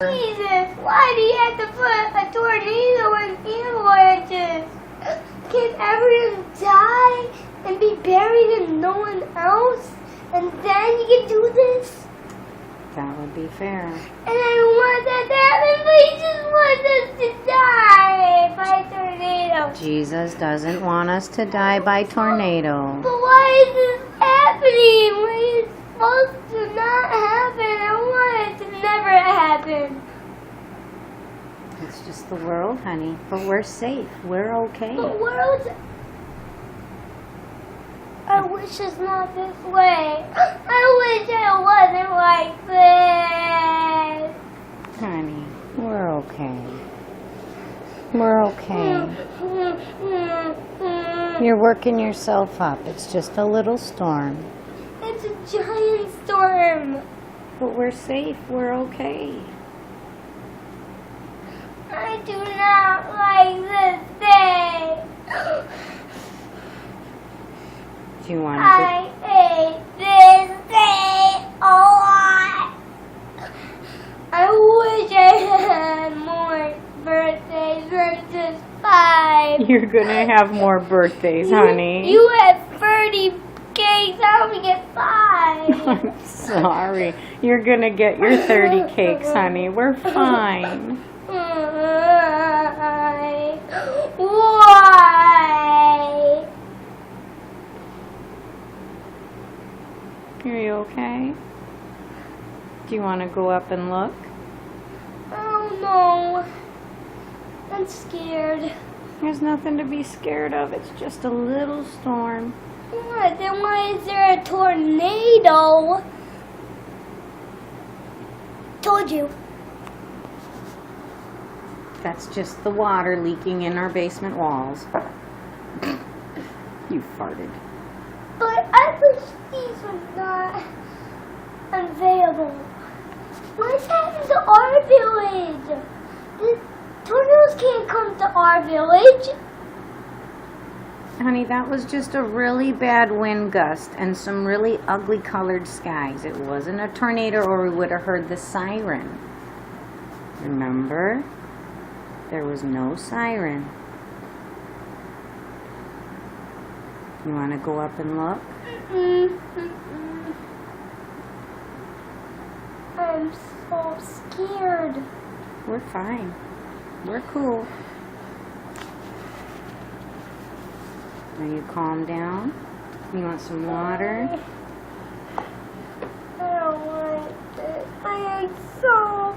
Jesus, why do you have to put a tornado in avalanches? Can everyone die and be buried and no one else? And then you can do this? That would be fair. And I don't want that to happen, but he just wants us to die by tornado. Jesus doesn't want us to die by tornado. But why is this happening when it's supposed to not happen? I want it to never happen. It's just the world, honey. But we're safe. We're okay. The world... I wish it's not this way. I wish it wasn't like this. Honey, we're okay. We're okay. You're working yourself up. It's just a little storm. It's a giant storm. But we're safe. We're okay. I do not like this day. Do you want to I hate this day a lot. I wish I had more birthdays versus 5. You're going to have more birthdays, honey. You had 30 cakes. I only get 5. I'm sorry. You're going to get your 30 cakes, honey. We're fine. Why? Are you okay? Do you want to go up and look? Oh no. I'm scared. There's nothing to be scared of. It's just a little storm. What? Then why is there a tornado? Told you. That's just the water leaking in our basement walls. You farted. But I wish these were not available. What's happened to our village? The tornadoes can't come to our village. Honey, that was just a really bad wind gust and some really ugly colored skies. It wasn't a tornado or we would have heard the siren. Remember? There was no siren. You want to go up and look? I'm so scared. We're fine. We're cool. Are you calm down? You want some water? I don't want this. I am so